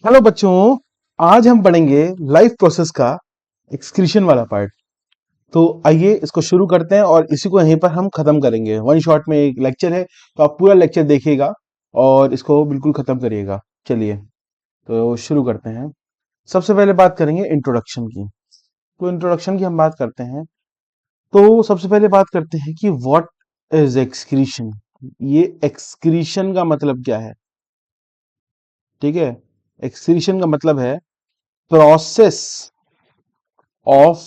Hello बच्चों। आज हम पढ़ेंगे लाइफ प्रोसेस का एक्सक्रीशन वाला पार्ट। तो आइए इसको शुरू करते हैं और इसी को यहीं पर हम खत्म करेंगे। वन शॉट में एक लेक्चर है, तो आप पूरा लेक्चर देखिएगा और इसको बिल्कुल खत्म करिएगा। चलिए तो शुरू करते हैं। सबसे पहले बात करेंगे इंट्रोडक्शन की। तो इंट्रोडक्शन की हम बात करते हैं, तो सबसे पहले बात करते हैं कि व्हाट इज एक्सक्रीशन। ये एक्सक्रीशन का मतलब क्या है? ठीक है, एक्सक्रीशन का मतलब है process of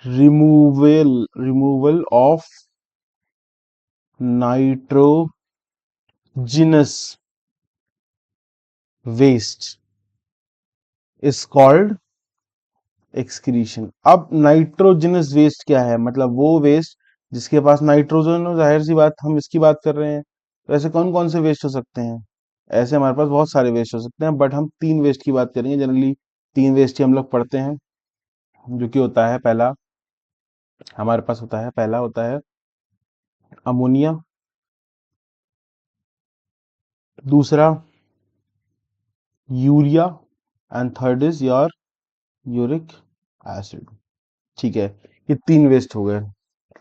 removal of nitrogenous waste is called excretion. अब नाइट्रोजिनस वेस्ट क्या है? मतलब वो वेस्ट जिसके पास नाइट्रोजन हो। जाहिर सी बात, हम इसकी बात कर रहे हैं, तो ऐसे कौन कौन से वेस्ट हो सकते हैं? ऐसे हमारे पास बहुत सारे वेस्ट हो सकते हैं, बट हम तीन वेस्ट की बात करेंगे। जनरली तीन वेस्ट ही हम लोग पढ़ते हैं, जो कि होता है पहला, हमारे पास होता है पहला होता है अमोनिया, दूसरा urea, and third is your uric acid. ठीक है, ये तीन वेस्ट हो गए।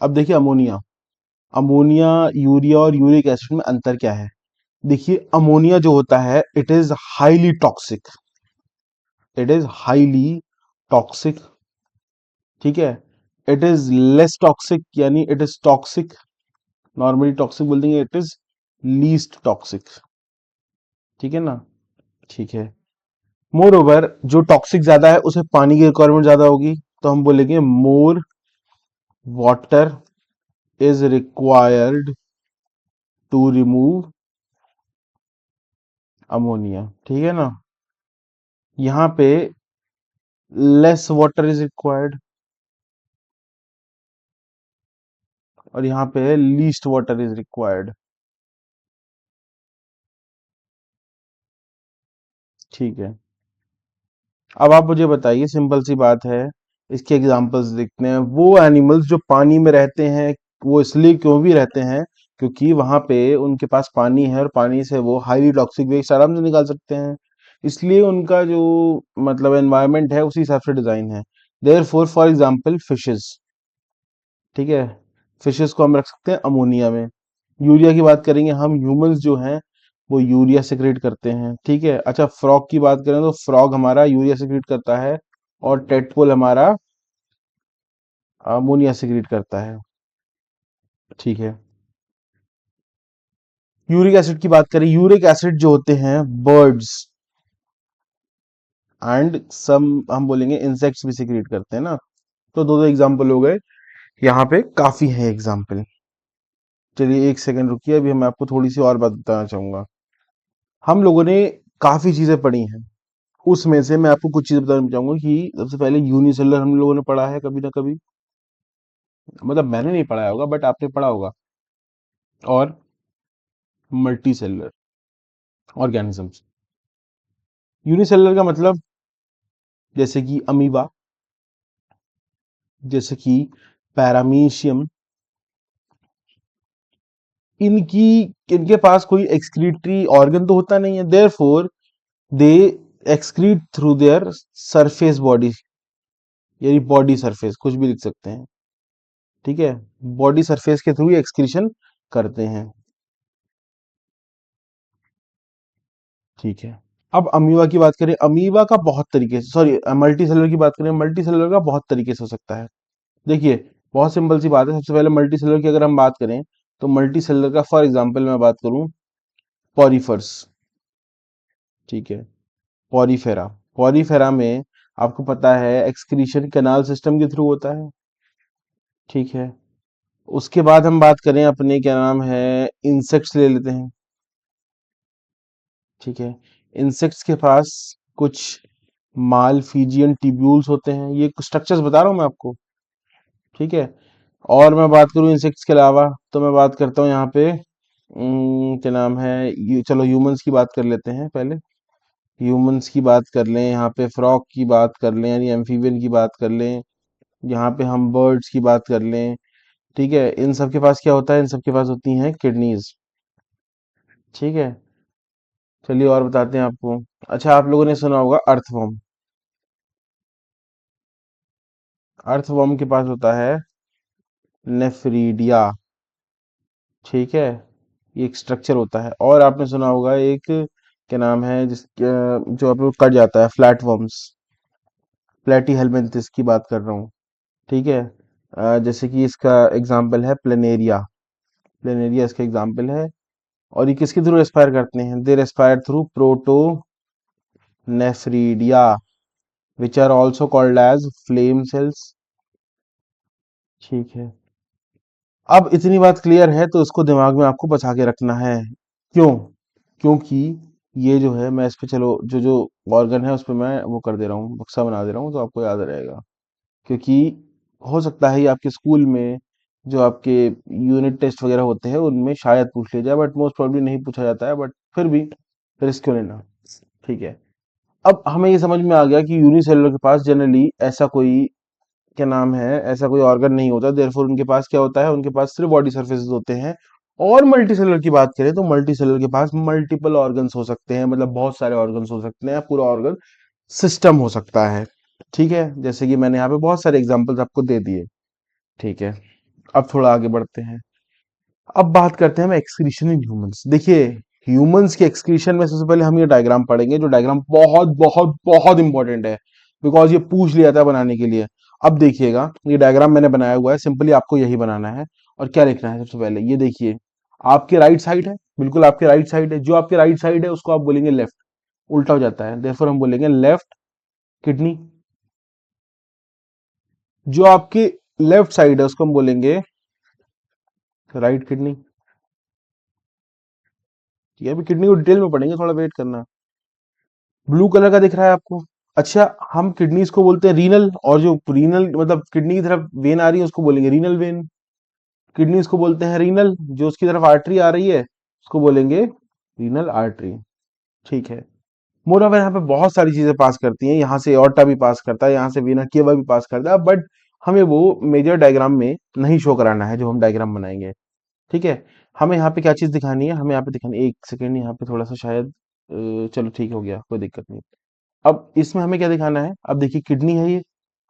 अब देखिए अमोनिया, अमोनिया, यूरिया और यूरिक एसिड में अंतर क्या है? देखिए अमोनिया जो होता है, it is highly toxic, it is highly toxic. ठीक है, इट इज लेस टॉक्सिक, यानी it is toxic, normally toxic बोल देंगे, इट इज लीस्ट टॉक्सिक। ठीक है ना? ठीक है। मोर ओवर, जो टॉक्सिक ज्यादा है उसे पानी की रिक्वायरमेंट ज्यादा होगी, तो हम बोलेंगे more water is required to remove ammonia. ठीक है ना? यहाँ पे लेस वाटर इज रिक्वायर्ड, और यहाँ पे लीस्ट वाटर इज रिक्वायर्ड। ठीक है, अब आप मुझे बताइए, सिंपल सी बात है, इसके एग्जांपल्स देखते हैं। वो एनिमल्स जो पानी में रहते हैं, वो इसलिए क्यों भी रहते हैं? क्योंकि वहां पे उनके पास पानी है और पानी से वो हाईली टॉक्सिक वेस्ट आराम से निकाल सकते हैं। इसलिए उनका जो मतलब एनवायरनमेंट है उसी हिसाब से डिजाइन है। There for example fishes. ठीक है, फिशेस को हम रख सकते हैं अमोनिया में। यूरिया की बात करेंगे हम, ह्यूमंस जो हैं वो यूरिया सेक्रेट करते हैं। ठीक है, अच्छा फ्रॉग की बात करें तो फ्रॉग हमारा यूरिया सेक्रेट करता है, और टेटपोल हमारा अमोनिया सेक्रेट करता है। ठीक है, यूरिक एसिड की बात करें, यूरिक एसिड जो होते हैं बर्ड्स एंड सम, हम बोलेंगे इंसेक्ट्स भी सेक्रेट करते हैं ना। तो दो दो एग्जाम्पल हो गए, यहाँ पे काफी है एग्जाम्पल। चलिए एक सेकंड रुकिए, अभी मैं आपको थोड़ी सी और बात बताना चाहूंगा। हम लोगों ने काफी चीजें पढ़ी हैं, उसमें से मैं आपको कुछ चीजें बताना चाहूंगा कि सबसे पहले यूनिसेलुलर हम लोगों ने पढ़ा है कभी ना कभी, मतलब मैंने नहीं पढ़ाया होगा बट आपने पढ़ा होगा, और मल्टी सेलुलर ऑर्गेनिजम्स। यूनिसेलुलर का मतलब जैसे कि अमीबा, जैसे कि पैरामीशियम, इनकी इनके पास कोई एक्सक्रीटरी ऑर्गन तो होता नहीं है, therefore they excrete through their surface body, यानी बॉडी सरफेस, कुछ भी लिख सकते हैं। ठीक है, बॉडी सरफेस के थ्रू एक्सक्रीशन करते हैं। ठीक है, अब अमीबा की बात करें, अमीबा का बहुत तरीके से, सॉरी मल्टी सेलुलर की बात करें, मल्टी सेलुलर का बहुत तरीके से हो सकता है। देखिए बहुत सिंपल सी बात है, सबसे पहले मल्टी सेलुलर की अगर हम बात करें, तो मल्टी सेलुलर का फॉर एग्जांपल मैं बात करूं, पॉरीफर्स। ठीक है, पॉरीफेरा, पॉरीफेरा में आपको पता है एक्सक्रीशन कैनाल सिस्टम के थ्रू होता है। ठीक है, उसके बाद हम बात करें अपने, क्या नाम है, इंसेक्ट्स ले लेते हैं। ठीक है, इंसेक्ट्स के पास कुछ मालफीजियन ट्यूब्यूल्स होते हैं, ये स्ट्रक्चर्स बता रहा हूँ मैं आपको। ठीक है, और मैं बात करूँ इंसेक्ट्स के अलावा, तो मैं बात करता हूँ यहाँ पे क्या नाम है, चलो ह्यूमंस की बात कर लेते हैं पहले। ह्यूमंस की बात कर लें, यहाँ पे फ्रॉग की बात कर लें, यानी एम्फीबियन की बात कर लें, यहाँ पे हम बर्ड्स की बात कर लें। ठीक है, इन सब के पास क्या होता है? इन सब के पास होती हैं किडनीज। ठीक है, चलिए और बताते हैं आपको। अच्छा, आप लोगों ने सुना होगा अर्थवर्म। अर्थवर्म के पास होता है नेफ्रीडिया, ठीक है। ये एक स्ट्रक्चर होता है। और आपने सुना होगा एक, क्या नाम है जो आप लोग कट जाता है, फ्लैट वर्म्स, प्लेटी हेलमिंथिस की बात कर रहा हूँ, ठीक है। जैसे कि इसका एग्जाम्पल है प्लेनेरिया। प्लेनेरिया इसका एग्जाम्पल है। और ये किसके थ्रू रेस्पायर करते हैं? They respire through protonephridia, which are also called as flame cells, ठीक है। अब इतनी बात क्लियर है तो इसको दिमाग में आपको बचा के रखना है। क्यों? क्योंकि ये जो है, मैं इस पे, चलो जो जो ऑर्गन है उस पे मैं वो कर दे रहा हूँ, बक्सा बना दे रहा हूँ, तो आपको याद रहेगा। क्योंकि हो सकता है ये आपके स्कूल में जो आपके यूनिट टेस्ट वगैरह होते हैं उनमें शायद पूछ लिया जाए, बट मोस्ट प्रॉब्ली नहीं पूछा जाता है, बट फिर भी रिस्क क्यों लेना, ठीक है। अब हमें ये समझ में आ गया कि यूनिसेलुलर के पास जनरली ऐसा कोई, क्या नाम है, ऐसा कोई ऑर्गन नहीं होता, देयरफॉर उनके पास क्या होता है, उनके पास सिर्फ बॉडी सर्फेसेस होते हैं। और मल्टी सेलुलर की बात करें तो मल्टी सेलुलर के पास मल्टीपल ऑर्गन्स हो सकते हैं, मतलब बहुत सारे ऑर्गन्स हो सकते हैं, पूरा ऑर्गन सिस्टम हो सकता है, ठीक है। जैसे कि मैंने यहाँ पे बहुत सारे एग्जांपल्स आपको दे दिए, ठीक है। अब थोड़ा आगे बढ़ते हैं। अब बात करते हैं हम एक्सक्रीशन इन ह्यूमंस। देखिए, ह्यूमंस के एक्सक्रीशन में सबसे पहले हम ये डायग्राम पढ़ेंगे, जो डायग्राम बहुत बहुत बहुत इंपॉर्टेंट है, बिकॉज ये पूछ लिया था बनाने के लिए। अब देखिएगा, ये डायग्राम मैंने बनाया हुआ है, सिंपली आपको यही बनाना है। और क्या लिखना है सबसे पहले, ये देखिए, आपके राइट साइड है, बिल्कुल आपके राइट साइड है, जो आपके राइट साइड है उसको आप बोलेंगे लेफ्ट, उल्टा हो जाता है, देयरफॉर हम बोलेंगे लेफ्ट किडनी। जो आपकी लेफ्ट साइड है उसको हम बोलेंगे राइट किडनी। ठीक है, अभी किडनी को डिटेल में पढ़ेंगे, थोड़ा वेट करना। ब्लू कलर का दिख रहा है आपको? अच्छा, हम किडनीज को बोलते हैं रीनल, और जो रीनल मतलब किडनी की तरफ वेन आ रही है उसको बोलेंगे रीनल वेन। किडनीज को बोलते हैं रीनल, जो उसकी तरफ आर्टरी आ रही है उसको बोलेंगे रीनल आर्टरी, ठीक है। मोरओवर यहाँ पे बहुत सारी चीजें पास करती हैं, यहाँ से एओर्टा भी पास करता है, यहाँ से वेना केवा भी पास करता है, बट हमें वो मेजर डायग्राम में नहीं शो कराना है जो हम डायग्राम बनाएंगे, ठीक है। हमें यहाँ पे क्या चीज दिखानी है, हमें यहाँ पे दिखानी, एक सेकेंड, यहाँ पे थोड़ा सा शायद चलो ठीक हो गया, कोई दिक्कत नहीं। अब इसमें हमें क्या दिखाना है, अब देखिए किडनी है ये,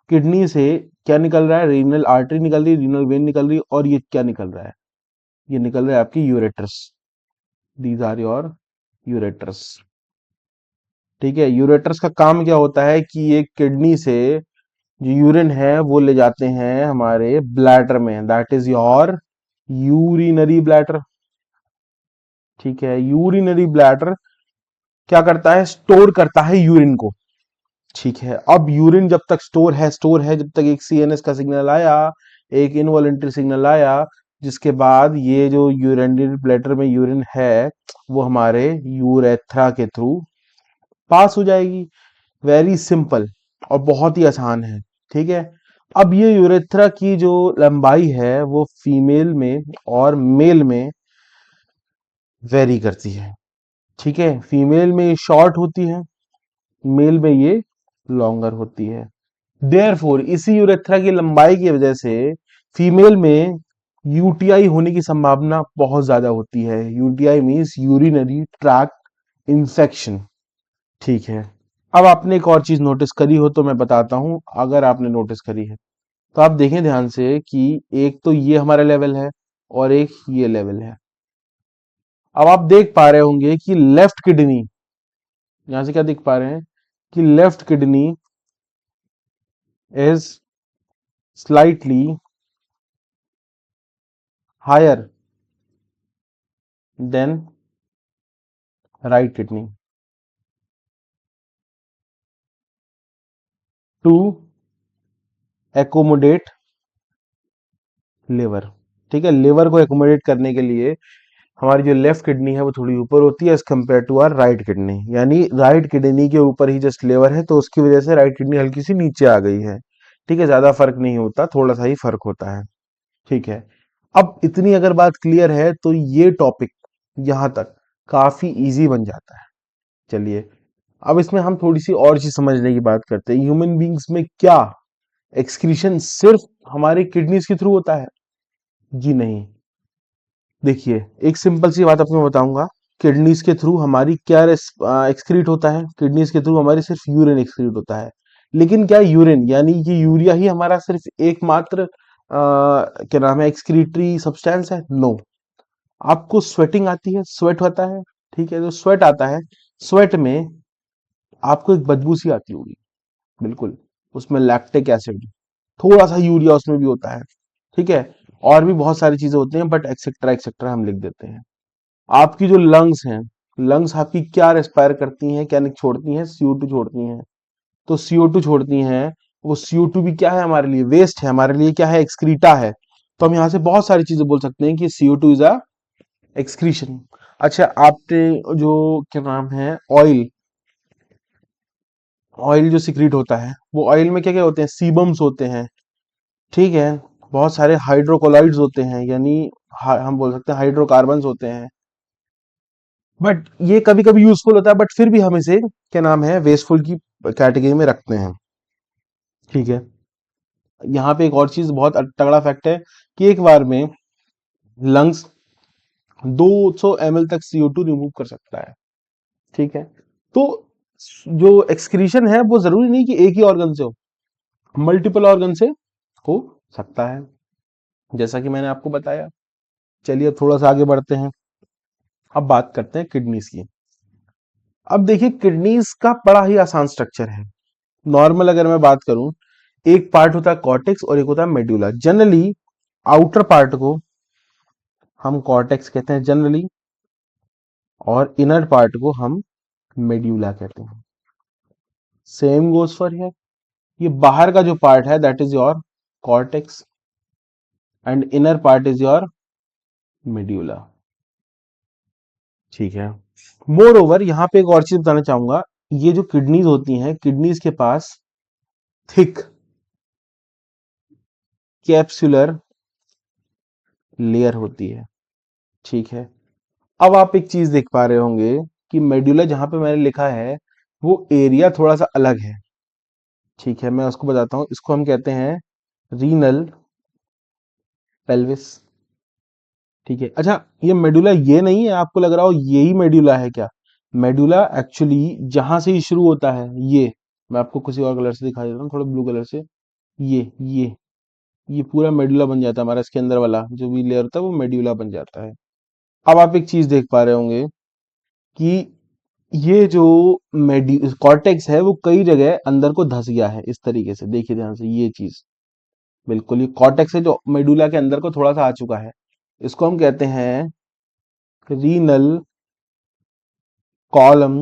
किडनी से क्या निकल रहा है, रीनल आर्टरी निकल रही है, रीनल वेन निकल रही है, और ये क्या निकल रहा है, ये निकल रहा है आपकी यूरेट्रस। दीज आर योर यूरेट्रस, ठीक है। यूरेट्रस का काम क्या होता है कि ये किडनी से जो यूरिन है वो ले जाते हैं हमारे ब्लैडर में, that is your urinary bladder, ठीक है। यूरिनरी ब्लैडर क्या करता है, स्टोर करता है यूरिन को, ठीक है। अब यूरिन जब तक स्टोर है जब तक एक सीएनएस का सिग्नल आया, एक इनवॉलेंट्री सिग्नल आया, जिसके बाद ये जो यूरिनरी ब्लैडर में यूरिन है वो हमारे यूरेथ्रा के थ्रू पास हो जाएगी। वेरी सिंपल और बहुत ही आसान है, ठीक है। अब ये यूरेथ्रा की जो लंबाई है वो फीमेल में और मेल में वेरी करती है, ठीक है। फीमेल में ये शॉर्ट होती है, मेल में ये लॉन्गर होती है। देयरफॉर इसी यूरेथ्रा की लंबाई की वजह से फीमेल में यूटीआई होने की संभावना बहुत ज्यादा होती है। UTI means urinary tract infection, ठीक है। अब आपने एक और चीज नोटिस करी हो तो मैं बताता हूं, अगर आपने नोटिस करी है तो आप देखें ध्यान से कि एक तो ये हमारा लेवल है और एक ये लेवल है। अब आप देख पा रहे होंगे कि लेफ्ट किडनी, यहां से क्या देख पा रहे हैं कि left kidney is slightly higher than right kidney to accommodate liver, ठीक है। लिवर को एकोमोडेट करने के लिए हमारी जो लेफ्ट किडनी है वो थोड़ी ऊपर होती है as compare to our right kidney, यानी राइट किडनी के ऊपर ही जस्ट लिवर है तो उसकी वजह से राइट किडनी हल्की सी नीचे आ गई है, ठीक है। ज्यादा फर्क नहीं होता, थोड़ा सा ही फर्क होता है, ठीक है। अब इतनी अगर बात क्लियर है तो ये टॉपिक यहां तक काफी इजी बन जाता है। चलिए, अब इसमें हम थोड़ी सी और चीज समझने की बात करते हैं। ह्यूमन बींग्स में क्या एक्सक्रीशन सिर्फ हमारे किडनीज के थ्रू होता है? जी नहीं। देखिए, एक सिंपल सी बात आपको मैं बताऊंगा, किडनीज के थ्रू हमारी क्या एक्सक्रीट होता है? किडनीज के थ्रू हमारी सिर्फ यूरिन एक्सक्रीट होता है। लेकिन क्या यूरिन यानी कि यूरिया ही हमारा सिर्फ एकमात्र क्या नाम है एक्सक्रीटरी सब्सटेंस है? नो। आपको स्वेटिंग आती है, स्वेट होता है, ठीक है? जो स्वेट आता है, स्वेट में आपको एक बदबू सी आती होगी, बिल्कुल। उसमें लैक्टिक एसिड, थोड़ा सा यूरिया उसमें भी होता है, ठीक है? और भी बहुत सारी चीजें होती हैं, बट एक्सेट्रा एक्सेट्रा हम लिख देते हैं। आपकी जो लंग्स हैं, लंग्स आपकी क्या रेस्पायर करती हैं, क्या नहीं छोड़ती हैं? CO2 छोड़ती हैं। तो CO2 छोड़ती हैं, वो CO2 भी क्या है हमारे लिए? वेस्ट है, हमारे लिए क्या है? एक्सक्रीटा है। तो हम यहाँ से बहुत सारी चीजें बोल सकते हैं कि CO2 इज अ एक्सक्रीशन। अच्छा, आपने जो क्या नाम है ऑयल, ऑयल जो सिक्रीट होता है, वो ऑयल में क्या क्या होते हैं? सीबम्स होते हैं, ठीक है? बहुत सारे हाइड्रोकोलाइड्स होते हैं, यानी हम बोल सकते हैं हाइड्रोकार्बन्स होते हैं। बट ये कभी कभी यूजफुल होता है, बट फिर भी हम इसे क्या नाम है वेस्टफुल की कैटेगरी में रखते हैं, ठीक है? यहाँ पे एक और चीज बहुत तगड़ा फैक्ट है कि एक बार में लंग्स 200 ml तक CO2 रिमूव कर सकता है, ठीक है? तो जो एक्सक्रीशन है वो जरूरी नहीं कि एक ही ऑर्गन से हो, मल्टीपल ऑर्गन से हो सकता है, जैसा कि मैंने आपको बताया। चलिए अब थोड़ा सा आगे बढ़ते हैं। अब बात करते हैं किडनीज की। अब देखिए किडनीज का बड़ा ही आसान स्ट्रक्चर है। नॉर्मल अगर मैं बात करूं, एक पार्ट होता है कॉर्टेक्स और एक होता है मेडुला। जनरली आउटर पार्ट को हम कॉर्टेक्स कहते हैं जनरली, और इनर पार्ट को हम मेड्यूला कहते हैं। Same goes for here. ये बाहर का जो पार्ट है that is your cortex and inner part is your medulla, ठीक है? मोर ओवर यहां पे एक और चीज बताना चाहूंगा। ये जो किडनीज होती हैं, किडनीज के पास थिक कैप्सुलर लेयर होती है, ठीक है? अब आप एक चीज देख पा रहे होंगे कि मेड्यूला जहां पे मैंने लिखा है वो एरिया थोड़ा सा अलग है, ठीक है? मैं उसको बताता हूं। इसको हम कहते हैं रीनल पेल्विस, ठीक है? अच्छा, ये मेडुला ये नहीं है आपको लग रहा हो यही मेडुला है क्या? मेडुला एक्चुअली जहां से ही शुरू होता है, ये मैं आपको किसी और कलर से दिखा देता हूँ, थोड़ा ब्लू कलर से। ये ये पूरा मेडुला बन जाता है हमारा, इसके अंदर वाला जो भी लेयर होता है वो मेडुला बन जाता है। अब आप एक चीज देख पा रहे होंगे कि ये जो मेड्यू कॉर्टेक्स है वो कई जगह अंदर को धस गया है, इस तरीके से देखिए ध्यान से। ये चीज बिल्कुल ये कॉर्टेक्स है जो मेडुला के अंदर को थोड़ा सा आ चुका है। इसको हम कहते हैं रीनल कॉलम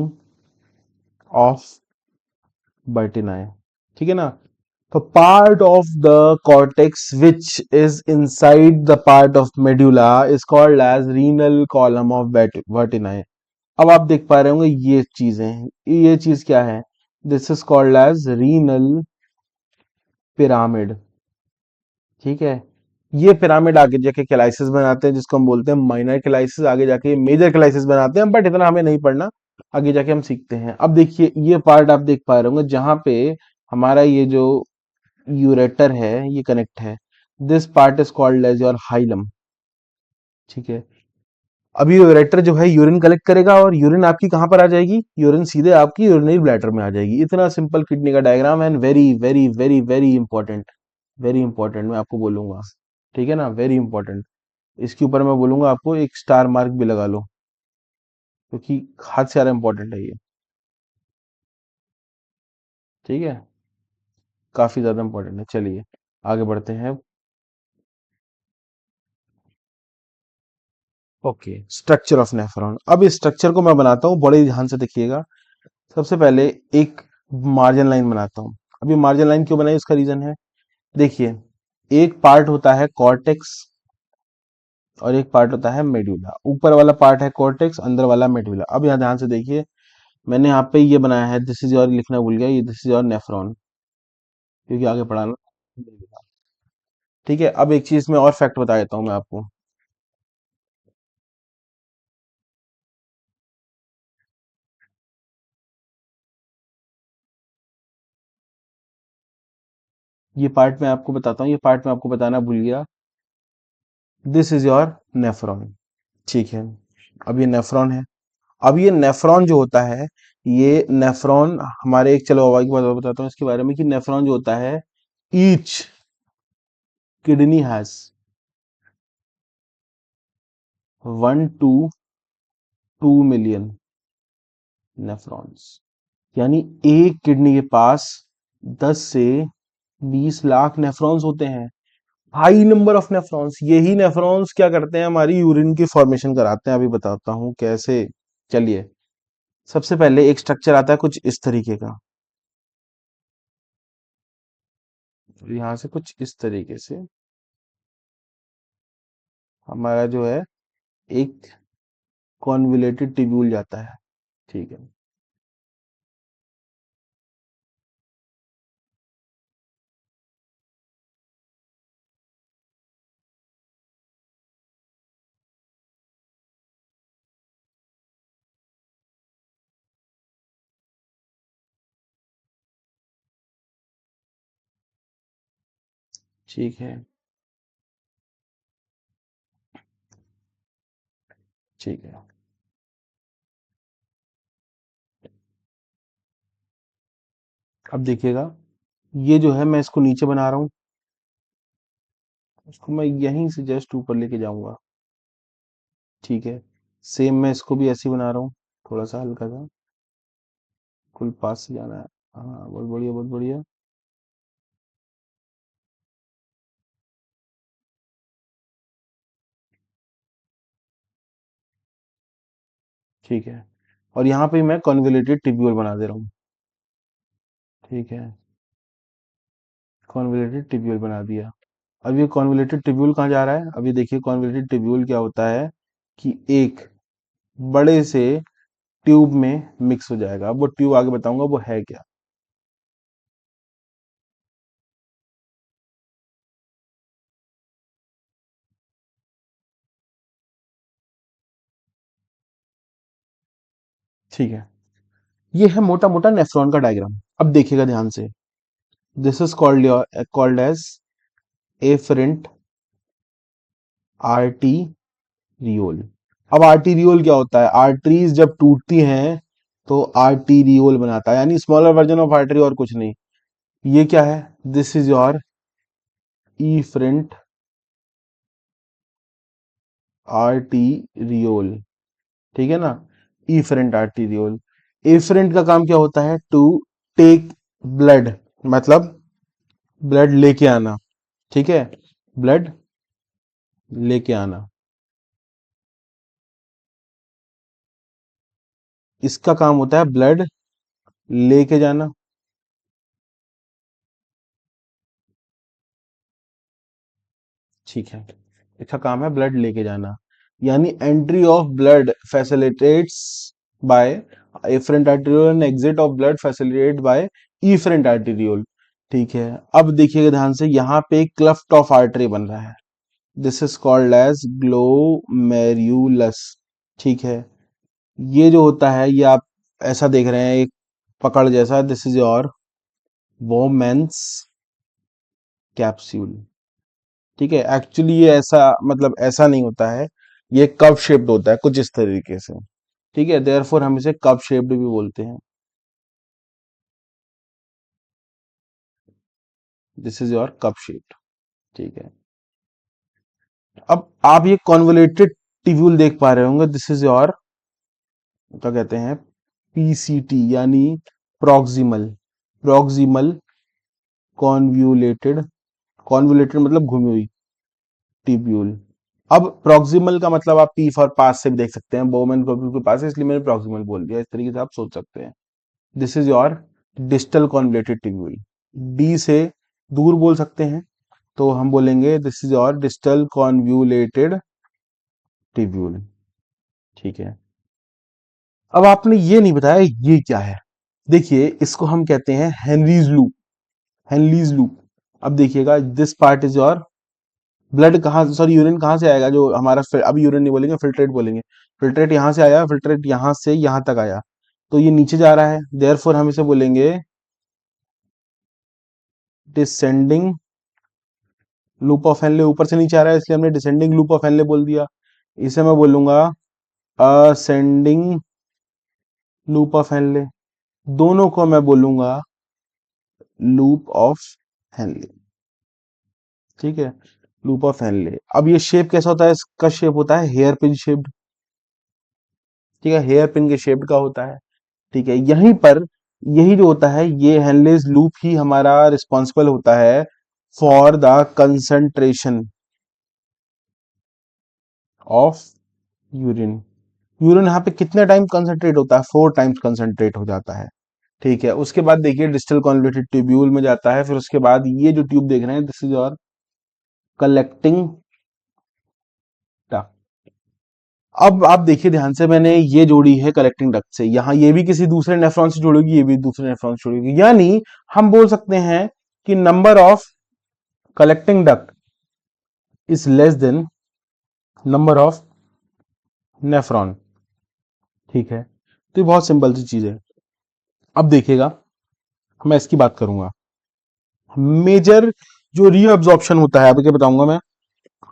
ऑफ बर्टिनाई, ठीक है ना? तो part of the cortex which is inside the part of medulla is called as renal column of Bertini. अब आप देख पा रहे होंगे ये चीजें, ये चीज क्या है? This is called as renal pyramid, ठीक है? ये पिरामिड आगे जाके कैलाइसिस बनाते हैं, जिसको हम बोलते हैं माइनर कैलाइसिस। आगे जाके मेजर कैलाइसिस बनाते हैं, बट इतना हमें नहीं पढ़ना, आगे जाके हम सीखते हैं। अब देखिए ये पार्ट आप देख पा रहे होंगे जहां पे हमारा ये जो यूरेटर है ये कनेक्ट है। This part is called as your hilum, ठीक है? अभी यूरेटर जो है यूरिन कलेक्ट करेगा और यूरिन आपकी कहां पर आ जाएगी? यूरिन सीधे आपकी यूरिनरी ब्लैडर में आ जाएगी। इतना सिंपल किडनी का diagram, and very very very very important, very important मैं आपको बोलूंगा, ठीक है ना? Very important. इसके ऊपर मैं बोलूंगा आपको एक स्टार मार्क भी लगा लो, क्योंकि हद से ज्यादा इंपॉर्टेंट है ये, ठीक है? काफी ज्यादा इंपॉर्टेंट है। चलिए आगे बढ़ते हैं। Okay, structure of nephron. अब इस स्ट्रक्चर को मैं बनाता हूँ, बड़े ध्यान से देखिएगा। सबसे पहले एक मार्जिन लाइन बनाता हूँ। अब ये मार्जिन लाइन क्यों बनाई उसका रीजन है। देखिए, एक पार्ट होता है कॉर्टेक्स और एक पार्ट होता है मेडुला। ऊपर वाला पार्ट है कॉर्टेक्स, अंदर वाला मेडुला। अब यहाँ ध्यान से देखिए, मैंने यहाँ पे ये बनाया है, दिस इज योर, लिखना भूल गया, ये दिस इज योर नेफ्रॉन, क्योंकि आगे पढ़ाना, ठीक है? अब एक चीज में और फैक्ट बता देता हूँ मैं आपको। ये पार्ट मैं आपको बताता हूँ, ये पार्ट मैं आपको बताना भूल गया। दिस इज योर नेफ्रॉन, ठीक है? अब ये नेफ्रॉन है, अब ये नेफ्रॉन जो होता है, ये नेफ्रॉन हमारे एक, चलो एक बात और बताता हूँ इसके बारे में कि नेफ्रॉन जो होता है, each kidney has 1 to 2 million nephrons. यानी एक किडनी के पास 10 से 20 लाख नेफ्रॉन्स होते हैं। High number of nephrons. यही नेफ्रॉन्स क्या करते हैं, हमारी यूरिन की फॉर्मेशन कराते हैं। अभी बताता हूँ कैसे। चलिए, सबसे पहले एक स्ट्रक्चर आता है कुछ इस तरीके का, यहां से कुछ इस तरीके से हमारा जो है एक कॉन्वुलेटेड टिब्यूल जाता है। ठीक है, ठीक है, ठीक है। अब देखिएगा, ये जो है मैं इसको नीचे बना रहा हूँ, इसको मैं यहीं से जस्ट ऊपर लेके जाऊंगा। ठीक है, सेम मैं इसको भी ऐसे ही बना रहा हूँ, थोड़ा सा हल्का सा, कुल पास से जाना है। हाँ, बहुत बढ़िया, बहुत बढ़िया। ठीक है, और यहाँ पे मैं कॉन्वुलेटेड टिब्यूल बना दे रहा हूँ। ठीक है, कॉन्वुलेटेड टिब्यूल बना दिया। अब ये कॉन्वुलेटेड टिब्यूल कहाँ जा रहा है, अब ये देखिए कॉन्वुलेटेड टिब्यूल क्या होता है कि एक बड़े से ट्यूब में मिक्स हो जाएगा। अब वो ट्यूब आगे बताऊंगा वो है क्या। ठीक है, ये है मोटा मोटा नेफ्रॉन का डायग्राम। अब देखिएगा ध्यान से, this is called as afferent arteriole. अब आर्टीरियोल क्या होता है, आर्टरीज जब टूटती हैं तो आर्टीरियोल बनाता है, यानी स्मॉलर वर्जन ऑफ आर्टरी और कुछ नहीं। ये क्या है, this is your efferent arteriole. ठीक है ना, इफरेंट आर्टीरियोल। एफरेंट का काम क्या होता है, टू टेक ब्लड, मतलब ब्लड लेके आना। ठीक है, ब्लड लेके आना, इसका काम होता है ब्लड लेके जाना। ठीक है, इसका काम है ब्लड लेके जाना, यानी entry of blood facilitates by afferent arteriole and exit of blood facilitated by efferent arteriole. ठीक है, अब देखिएगा ध्यान से, यहाँ पे एक क्लफ्ट ऑफ आर्टरी बन रहा है, this is called as glomerulus. ठीक है, ये जो होता है, ये आप ऐसा देख रहे हैं, एक पकड़ जैसा, this is your women's capsule. ठीक है, एक्चुअली ये ऐसा, मतलब ऐसा नहीं होता है, ये कप शेप्ड होता है कुछ इस तरीके से। ठीक है, देयरफॉर हम इसे कप शेप्ड भी बोलते हैं। This is your cup shaped. ठीक है, अब आप ये कॉन्वोलेटेड टिब्यूल देख पा रहे होंगे, दिस इज योर, क्या कहते हैं, पीसीटी, यानी प्रॉक्सिमल, प्रॉक्सिमल कॉन्व्यूलेटेड, कॉन्वोलेटेड मतलब घूमी हुई टिब्यूल। अब प्रॉक्सिमल का मतलब आप पी फॉर पास से भी देख सकते हैं, बोमेन के पास है इसलिए मैंने प्रॉक्सिमल बोल दिया, इस तरीके से आप सोच सकते हैं। This is your distal convoluted tubule. D से दूर बोल सकते हैं, तो हम बोलेंगे this is your distal convoluted tubule. ठीक है, अब आपने ये नहीं बताया ये क्या है। देखिए, इसको हम कहते हैं हेनरीज लूप, हेनरीज लूप। अब देखिएगा, this part is your blood, कहाँ, सॉरी यूरिन कहाँ से आएगा, जो हमारा अभी यूरिन नहीं बोलेंगे, फिल्ट्रेट बोलेंगे। फिल्ट्रेट यहाँ से आया, फिल्ट्रेट यहाँ से यहाँ तक आया, तो ये नीचे जा रहा है, देयरफॉर हम इसे बोलेंगे डिसेंडिंग लूप ऑफ हेनले। ऊपर से नीचे आ रहा है इसलिए हमने डिसेंडिंग लूप ऑफ हेनले बोल दिया। इसे मैं बोलूंगा असेंडिंग लूप ऑफ हेनले, दोनों को मैं बोलूंगा लूप ऑफ हेनले। ठीक है, लूप ऑफ हेनले। अब ये शेप कैसा होता है, इसका शेप होता है हेयर पिन शेप्ड। ठीक है, हेयर पिन के शेप्ड का होता है। ठीक है, यहीं पर यही जो होता है, ये हेनलेस लूप ही हमारा रिस्पॉन्सिबल होता है for the concentration of urine. Urine यहाँ पे कितने टाइम कंसंट्रेट होता है, 4 टाइम्स कंसंट्रेट हो जाता है। ठीक है, उसके बाद देखिए डिस्टल कॉन्वोल्यूटेड ट्यूब्यूल में जाता है, फिर उसके बाद ये जो ट्यूब देख रहे हैं, दिस इज और कलेक्टिंग डक्ट। अब आप देखिए ध्यान से, मैंने ये जोड़ी है कलेक्टिंग डक्ट से, यहाँ ये भी किसी दूसरे नेफ्रॉन से जुड़ेगी, ये भी दूसरे नेफ्रॉन से जुड़ेगी, यानी हम बोल सकते हैं कि number of collecting duct is less than number of nephron. ठीक है, तो ये बहुत सिंपल सी चीज है। अब देखिएगा, मैं इसकी बात करूंगा, मेजर जो रीअब्जॉर्प्शन होता है, अब क्या बताऊंगा मैं,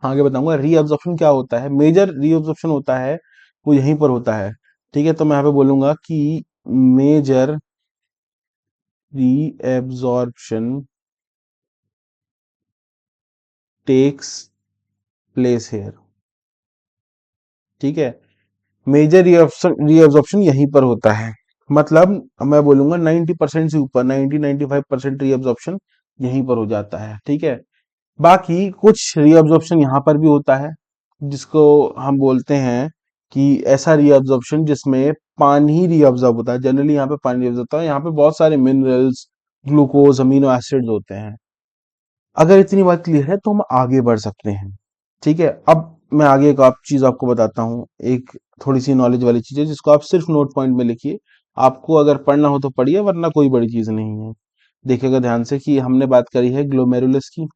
आगे बताऊंगा रीअब्जॉर्प्शन क्या होता है। मेजर रीअब्जॉर्प्शन होता है वो यहीं पर होता है। ठीक है, तो मैं यहाँ पे बोलूंगा कि major reabsorption takes place here. ठीक है, मेजर रीअब्जॉर्प्शन यहीं पर होता है, मतलब मैं बोलूंगा 90% से ऊपर, 90-95% रीअब्जॉर्प्शन यहीं पर हो जाता है। ठीक है, बाकी कुछ रीअब्जॉर्प्शन यहाँ पर भी होता है, जिसको हम बोलते हैं कि ऐसा रीअब्जॉर्प्शन जिसमें पानी रीअब्जॉर्ब होता है। जनरली यहाँ पे पानी रीअब्जॉर्ब होता है, यहाँ पे बहुत सारे मिनरल्स, ग्लूकोज, अमीनो एसिड्स होते हैं। अगर इतनी बात क्लियर है तो हम आगे बढ़ सकते हैं। ठीक है, अब मैं आगे एक आप चीज आपको बताता हूँ, एक थोड़ी सी नॉलेज वाली चीज है जिसको आप सिर्फ नोट पॉइंट में लिखिए। आपको अगर पढ़ना हो तो पढ़िए, वरना कोई बड़ी चीज नहीं है। देखिएगा ध्यान से कि हमने बात करी है ग्लोमेरुलस की,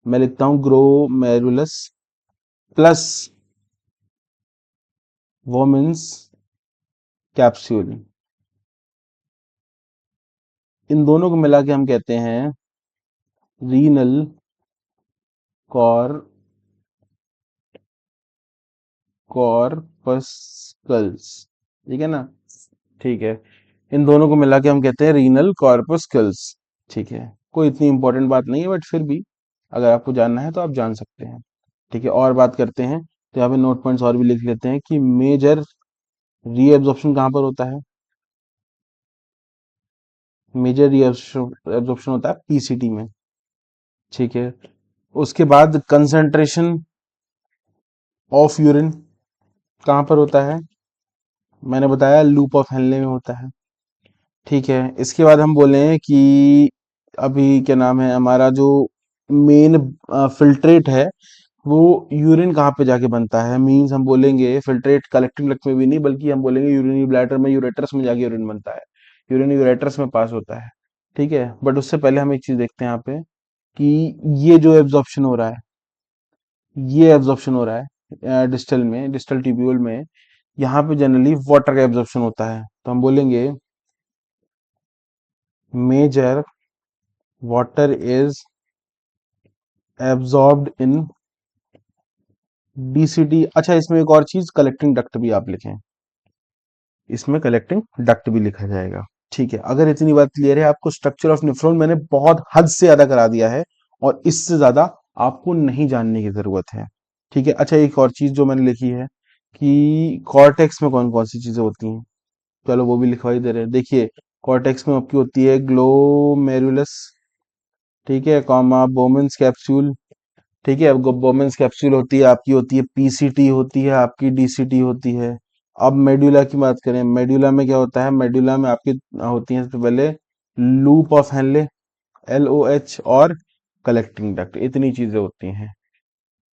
मैं लिखता हूं ग्लोमेरुलस प्लस वोमेन्स कैप्सूल, इन दोनों को मिला के हम कहते हैं रीनल कॉर कॉर्पस्कल्स। ठीक है ना, ठीक है, इन दोनों को मिला के हम कहते हैं रीनल कॉर्पस्कल्स। ठीक है, कोई इतनी इंपॉर्टेंट बात नहीं है, बट फिर भी अगर आपको जानना है तो आप जान सकते हैं। ठीक है, और बात करते हैं, तो यहाँ पे नोट पॉइंट्स और भी लिख लेते हैं कि मेजर रीएब्जॉर्प्शन कहाँ पर होता है। मेजर रीएब्जॉर्प्शन होता है पीसीटी में। ठीक है, उसके बाद कंसंट्रेशन ऑफ यूरिन कहाँ पर होता है, मैंने बताया लूप ऑफ हेनले में होता है। ठीक है, इसके बाद हम बोले कि अभी क्या नाम है हमारा जो मेन फिल्ट्रेट है, वो यूरिन कहाँ पे जाके बनता है, मींस हम बोलेंगे फिल्ट्रेट कलेक्टिंग डक्ट में भी नहीं, बल्कि हम बोलेंगे यूरिनरी ब्लैडर में, यूरेटर्स में जाके यूरिन बनता है, यूरिन यूरेटर्स में पास होता है। ठीक है, बट उससे पहले हम एक चीज देखते हैं यहाँ पे कि ये जो एब्जॉर्प्शन हो रहा है, ये एब्जॉर्प्शन हो रहा है डिस्टल में, डिस्टल ट्यूब्यूल में, यहाँ पे जनरली वाटर का एब्जॉर्प्शन होता है, तो हम बोलेंगे major water is absorbed in DCT. अच्छा, इसमें एक और चीज, कलेक्टिंग डक्ट भी आप लिखें, इसमें कलेक्टिंग डक्ट भी लिखा जाएगा। ठीक है, अगर इतनी बात क्लियर है, आपको स्ट्रक्चर ऑफ नेफ्रॉन मैंने बहुत हद से ज्यादा करा दिया है, और इससे ज्यादा आपको नहीं जानने की जरूरत है। ठीक है, अच्छा एक और चीज जो मैंने लिखी है कि कॉर्टेक्स में कौन कौन सी चीजें होती हैं, चलो वो भी लिखवाई दे रहे हैं। देखिए, कॉर्टेक्स में आपकी होती है ग्लोमेरुलस, ठीक है, कॉमा बोमेन्स कैप्सूल। ठीक है, अब बोमेन्स कैप्सूल होती है आपकी, होती है पीसीटी, होती है आपकी डीसीटी होती है। अब मेडुला की बात करें, मेडुला में क्या होता है, मेडुला में आपकी होती है सबसे पहले लूप ऑफ हेनले, LOH, और कलेक्टिंग डक्ट, इतनी चीजें होती हैं।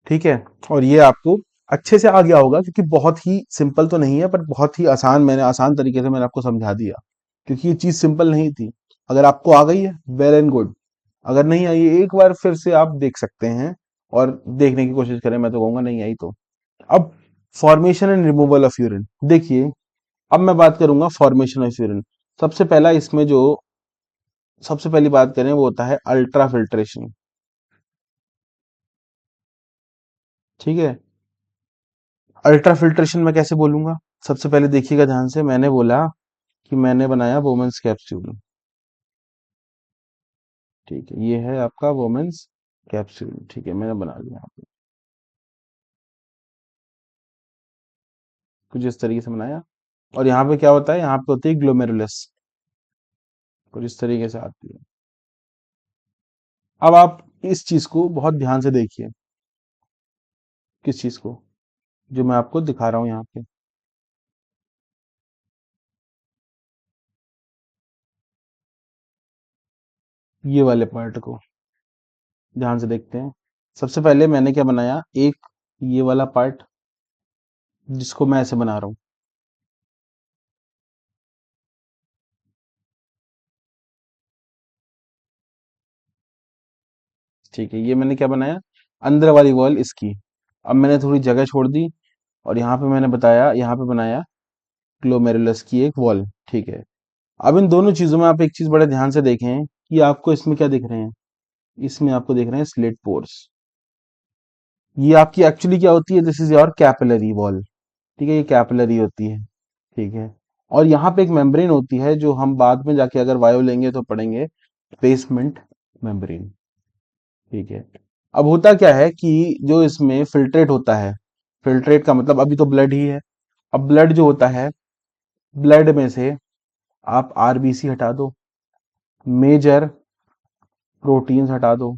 ठीक है, और ये आपको अच्छे से आ गया होगा, क्योंकि बहुत ही सिंपल तो नहीं है, पर बहुत ही आसान, मैंने आसान तरीके से मैंने आपको समझा दिया, क्योंकि ये चीज सिंपल नहीं थी। अगर आपको आ गई है, वेल एंड गुड, अगर नहीं आई है, एक बार फिर से आप देख सकते हैं और देखने की कोशिश करें, मैं तो कहूंगा नहीं आई तो। अब formation and removal of urine, देखिए, अब मैं बात करूंगा फॉर्मेशन ऑफ यूरिन। सबसे पहला इसमें जो सबसे पहली बात करें वो होता है अल्ट्रा फिल्ट्रेशन। ठीक है, अल्ट्रा फिल्ट्रेशन मैं कैसे बोलूंगा, सबसे पहले देखिएगा ध्यान से, मैंने बोला कि मैंने बनाया वोमेन्स कैप्सूल। ठीक है, ये है आपका वोमेन्स कैप्सूल। ठीक है, मैंने बना लिया यहाँ पे, कुछ इस तरीके से बनाया। और यहाँ पे क्या होता है, यहाँ पे होती है ग्लोमेरुलस, कुछ इस तरीके से आती है। अब आप इस चीज को बहुत ध्यान से देखिए, किस चीज को, जो मैं आपको दिखा रहा हूँ यहाँ पे। ये वाले पार्ट को ध्यान से देखते हैं। सबसे पहले मैंने क्या बनाया, एक ये वाला पार्ट जिसको मैं ऐसे बना रहा हूँ। ठीक है, ये मैंने क्या बनाया, अंदर वाली वॉल इसकी। अब मैंने थोड़ी जगह छोड़ दी और यहाँ पे मैंने बताया, यहाँ पे बनाया ग्लोमेरुलस की एक वॉल। ठीक है, अब इन दोनों चीजों में आप एक चीज बड़े ध्यान से देखें कि आपको इसमें क्या दिख रहे हैं। इसमें आपको दिख रहे हैं स्लिट पोर्स। ये आपकी एक्चुअली क्या होती है, this is your capillary wall. ठीक है, ये कैपिलरी होती है। ठीक है, और यहाँ पे एक मेम्ब्रेन होती है जो हम बाद में जाके अगर बायो लेंगे तो पढ़ेंगे, बेसमेंट मेम्ब्रेन। ठीक है, अब होता क्या है कि जो इसमें फिल्ट्रेट होता है, फिल्ट्रेट का मतलब अभी तो ब्लड ही है। अब ब्लड जो होता है, ब्लड में से आप आरबीसी हटा दो, मेजर प्रोटीन्स हटा दो,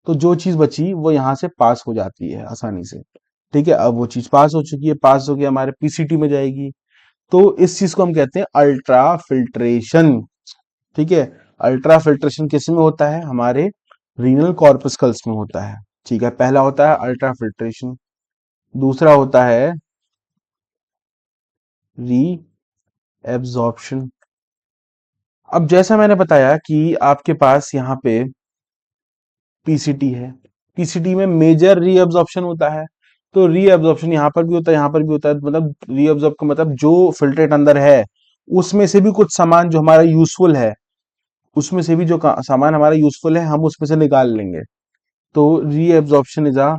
तो जो चीज बची वो यहाँ से पास हो जाती है आसानी से। ठीक है, अब वो चीज पास हो चुकी है, पास हो गया, हमारे पीसीटी में जाएगी। तो इस चीज को हम कहते हैं अल्ट्रा फिल्ट्रेशन। ठीक है, अल्ट्रा फिल्ट्रेशन किस में होता है, हमारे रीनल कॉर्पस्कल्स में होता है। ठीक है, पहला होता है अल्ट्रा फिल्ट्रेशन, दूसरा होता है री एब्जॉर्प्शन। अब जैसा मैंने बताया कि आपके पास यहाँ पे पीसीटी है, पीसीटी में मेजर रीअब्जॉर्प्शन होता है। तो रीअब्जॉर्प्शन यहाँ पर भी होता है, यहाँ पर भी होता है। मतलब रीअब्जॉर्ब का मतलब जो फिल्ट्रेट अंदर है उसमें से भी कुछ सामान जो हमारा यूजफुल है, उसमें से भी जो सामान हमारा यूजफुल है हम उसमें से निकाल लेंगे। तो reabsorption is a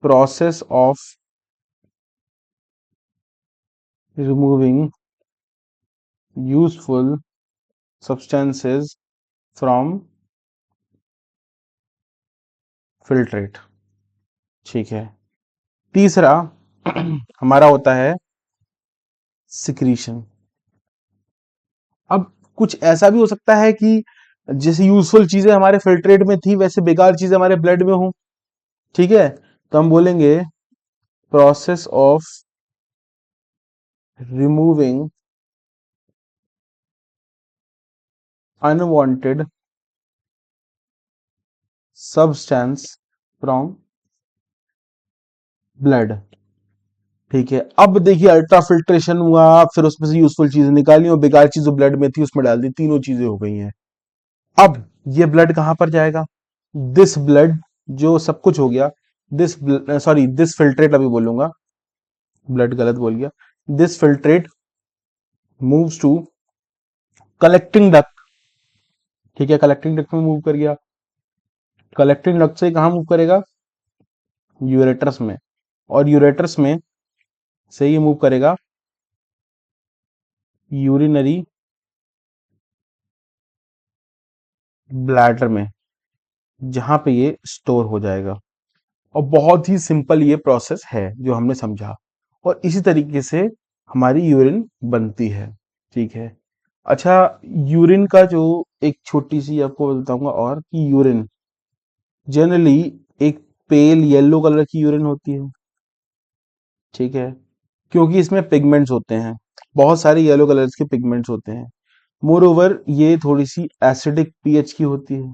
process of removing useful substances from filtrate. ठीक है, तीसरा हमारा होता है सिक्रीशन। अब कुछ ऐसा भी हो सकता है कि जैसे यूजफुल चीजें हमारे फिल्ट्रेट में थी वैसे बेकार चीजें हमारे ब्लड में हो। ठीक है, तो हम बोलेंगे process of removing unwanted substance from blood. ठीक है, अब देखिए अल्ट्रा फिल्ट्रेशन हुआ, फिर उसमें से यूजफुल चीजें निकाली और बेकार चीज जो ब्लड में थी उसमें डाल दी, तीनों चीजें हो गई हैं। अब ये ब्लड कहां पर जाएगा, दिस ब्लड, जो सब कुछ हो गया, दिस, सॉरी दिस फिल्ट्रेट अभी बोलूंगा, ब्लड गलत बोल गया, this filtrate moves to collecting duct. ठीक है, कलेक्टिंग डक्ट में मूव कर गया, कलेक्टिंग डक्ट से कहां मूव करेगा, यूरेटर्स में, और यूरेटर्स में से ये मूव करेगा यूरिनरी ब्लैडर में, जहां पे ये स्टोर हो जाएगा। और बहुत ही सिंपल ये प्रोसेस है जो हमने समझा, और इसी तरीके से हमारी यूरिन बनती है। ठीक है, अच्छा, यूरिन का जो एक छोटी सी आपको बताऊंगा और, कि यूरिन जनरली एक पेल येलो कलर की यूरिन होती है। ठीक है, क्योंकि इसमें पिगमेंट्स होते हैं, बहुत सारे येलो कलर्स के पिगमेंट्स होते हैं। मोर ओवर ये थोड़ी सी एसिडिक पीएच की होती है।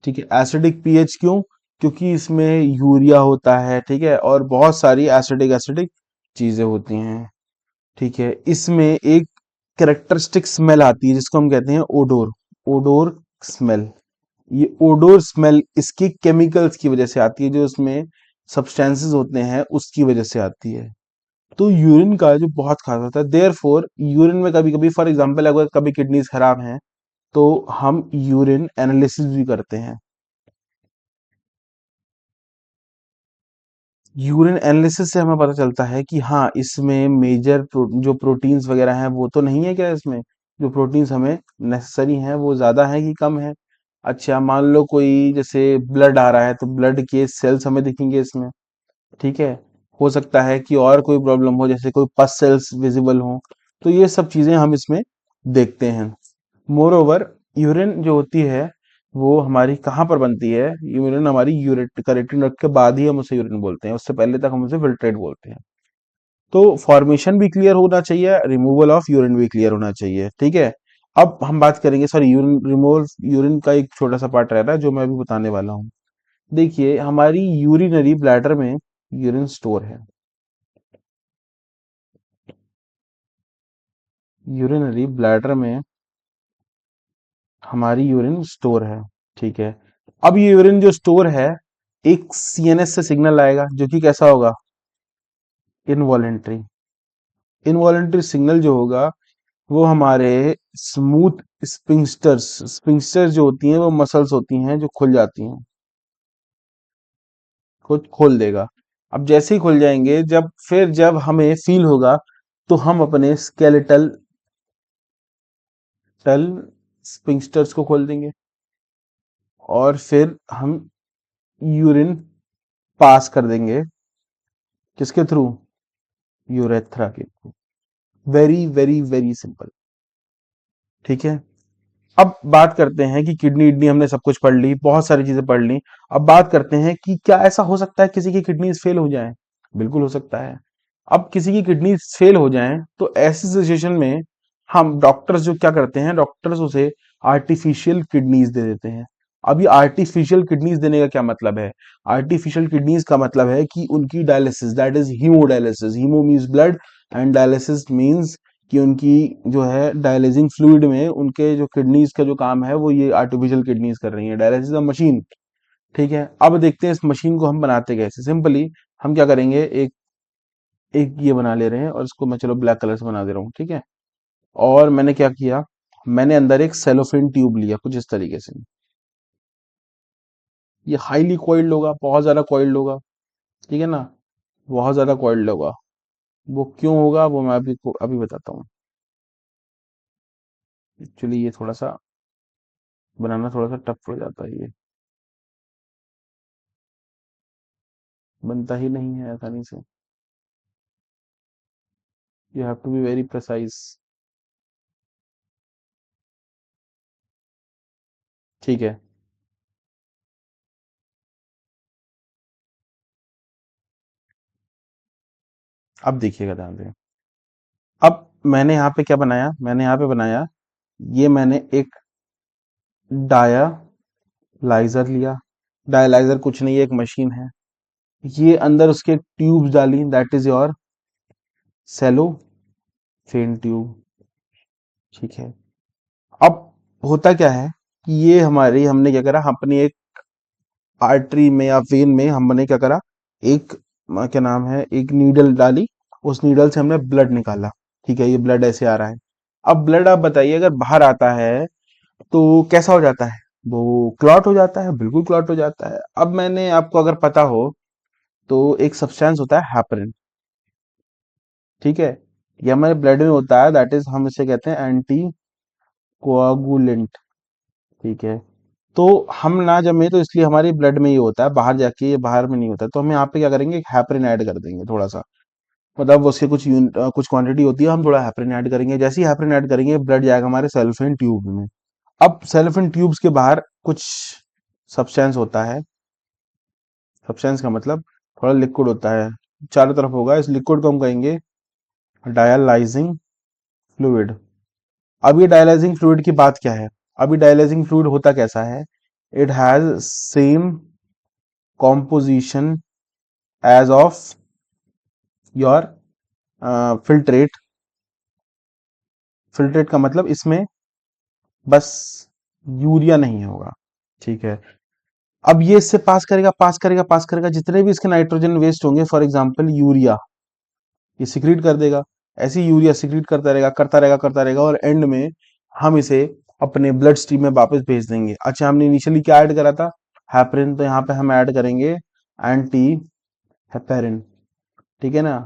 ठीक है, एसिडिक पीएच क्यों, क्योंकि इसमें यूरिया होता है। ठीक है, और बहुत सारी एसिडिक एसिडिक चीजें होती हैं। ठीक है, इसमें एक कैरेक्टरिस्टिक स्मेल आती है जिसको हम कहते हैं ओडोर, ओडोर स्मेल। ये ओडोर स्मेल इसकी केमिकल्स की वजह से आती है, जो इसमें सब्सटेंसेस होते हैं उसकी वजह से आती है। तो यूरिन का जो बहुत खास होता है, देयर फोर यूरिन में कभी कभी, फॉर एग्जाम्पल अगर कभी किडनीज खराब हैं तो हम यूरिन एनालिसिस भी करते हैं। यूरिन एनालिसिस से हमें पता चलता है कि हाँ इसमें मेजर जो प्रोटीन्स वगैरह हैं वो तो नहीं है क्या, इसमें जो प्रोटीन्स हमें नेसेसरी हैं वो ज्यादा है कि कम है। अच्छा मान लो कोई जैसे ब्लड आ रहा है तो ब्लड के सेल्स हमें दिखेंगे इसमें, ठीक है। हो सकता है कि और कोई प्रॉब्लम हो, जैसे कोई पस सेल्स विजिबल हो, तो ये सब चीजें हम इसमें देखते हैं। मोर ओवर यूरिन जो होती है वो हमारी कहाँ पर बनती है, यूरिन हमारी यूरेट करेक्टिन रख के बाद ही हम उसे यूरिन बोलते हैं, उससे पहले तक हम उसे फिल्ट्रेट बोलते हैं। तो फॉर्मेशन भी क्लियर होना चाहिए, रिमूवल ऑफ यूरिन भी क्लियर होना चाहिए, ठीक है। अब हम बात करेंगे, सॉरी यूरिन रिमूवल, यूरिन का एक छोटा सा पार्ट रह रहा है जो मैं अभी बताने वाला हूँ। देखिए हमारी यूरिनरी ब्लैडर में यूरिन स्टोर है, यूरिनरी ब्लैडर में हमारी यूरिन स्टोर है, ठीक है। अब ये यूरिन जो स्टोर है, एक सीएनएस से सिग्नल आएगा जो कि कैसा होगा, इनवॉलेंट्री। इनवॉलेंट्री सिग्नल जो होगा वो हमारे स्मूथ स्पिंक्टर्स, स्पिंक्टर्स जो होती हैं वो मसल्स होती हैं जो खुल जाती हैं, खुद खोल देगा। अब जैसे ही खुल जाएंगे, जब हमें फील होगा तो हम अपने स्केलेटल टल स्पिंक्टर्स को खोल देंगे और फिर हम यूरिन पास कर देंगे, किसके थ्रू, यूरेथ्रा के through. Very very very simple, ठीक है। अब बात करते हैं कि किडनी इडनी हमने सब कुछ पढ़ ली, बहुत सारी चीजें पढ़ ली। अब बात करते हैं कि क्या ऐसा हो सकता है किसी की किडनीज फेल हो जाए, बिल्कुल हो सकता है। अब किसी की किडनी फेल हो जाए तो ऐसी सिचुएशन में हम डॉक्टर्स जो क्या करते हैं, डॉक्टर्स उसे आर्टिफिशियल किडनीज दे देते हैं। अब ये आर्टिफिशियल किडनीज देने का क्या मतलब है, आर्टिफिशियल किडनीज का मतलब है कि उनकी dialysis, that is haemodialysis, haemo means blood and dialysis means कि उनकी जो है डायलिसिंग फ्लूइड में उनके जो किडनीज का जो काम है वो ये आर्टिफिशियल किडनीज कर रही है, डायलिसिस मशीन, ठीक है। अब देखते हैं इस मशीन को हम बनाते कैसे, सिंपली हम क्या करेंगे, एक एक ये बना ले रहे हैं और इसको मैं चलो ब्लैक कलर से बना दे रहा हूँ, ठीक है। और मैंने क्या किया, मैंने अंदर एक सेलोफेन ट्यूब लिया कुछ इस तरीके से। ये हाईली कॉइल्ड होगा, बहुत ज्यादा कॉइल्ड होगा, ठीक है ना, बहुत ज्यादा कॉइल्ड होगा। वो क्यों होगा वो मैं अभी को अभी बताता हूँ। एक्चुअली ये थोड़ा सा बनाना थोड़ा सा टफ हो जाता है, ये बनता ही नहीं है आसानी से, you have to be very precise, ठीक है। अब देखिएगा ध्यान से, अब मैंने यहाँ पे क्या बनाया, मैंने यहाँ पे बनाया, ये मैंने एक डायलाइजर लिया। डायलाइजर कुछ नहीं है, एक मशीन है। ये अंदर उसके ट्यूब्स डाली, that is your cellophane tube, ठीक है। अब होता क्या है कि ये हमारी, हमने क्या करा, हम अपनी एक आर्टरी में या वेन में हमने क्या करा, एक क्या नाम है, एक नीडल डाली, उस नीडल से हमने ब्लड निकाला, ठीक है। ये ब्लड ऐसे आ रहा है। अब ब्लड आप बताइए अगर बाहर आता है तो कैसा हो जाता है, वो क्लॉट हो जाता है, बिल्कुल क्लॉट हो जाता है। अब मैंने आपको अगर पता हो तो एक सब्सटेंस होता है हेपरिन, ठीक है। ये हमारे ब्लड में होता है, दैट इज हम इसे कहते हैं एंटी कोआगुलेंट, ठीक है। तो हम ना जमे तो इसलिए हमारे ब्लड में ये होता है, बाहर जाके ये बाहर में नहीं होता, तो हम यहाँ पे क्या करेंगे, एक हेपरिन ऐड कर देंगे थोड़ा सा, मतलब उसके कुछ कुछ क्वांटिटी होती है, हम थोड़ा हेपरिन ऐड करेंगे। जैसे ही हेपरिन ऐड करेंगे ब्लड जाएगा हमारे सेलोफेन ट्यूब में। अब सेलोफेन ट्यूब्स के बाहर कुछ सब्सटेंस होता है, सब्सटेंस का मतलब थोड़ा लिक्विड होता है, चारों तरफ होगा, इस लिक्विड को हम कहेंगे डायलाइजिंग फ्लूइड। अब ये डायलाइजिंग फ्लूइड की बात क्या है, अभी डायलाइजिंग फ्लूइड होता कैसा है, it has same composition as of your filtrate. Filtrate का मतलब इसमें बस यूरिया नहीं होगा, ठीक है। अब ये इससे पास करेगा, पास करेगा, पास करेगा, जितने भी इसके नाइट्रोजन वेस्ट होंगे, फॉर एग्जांपल यूरिया, ये सिक्रीट कर देगा। ऐसे ही यूरिया सिक्रीट करता रहेगा, करता रहेगा, करता रहेगा, और एंड में हम इसे अपने ब्लड स्ट्रीम में वापस भेज देंगे। अच्छा हमने इनिशियली क्या ऐड करा था, हैपरिन, तो यहाँ पे हम ऐड करेंगे एंटी हेपेरिन, ठीक है ना,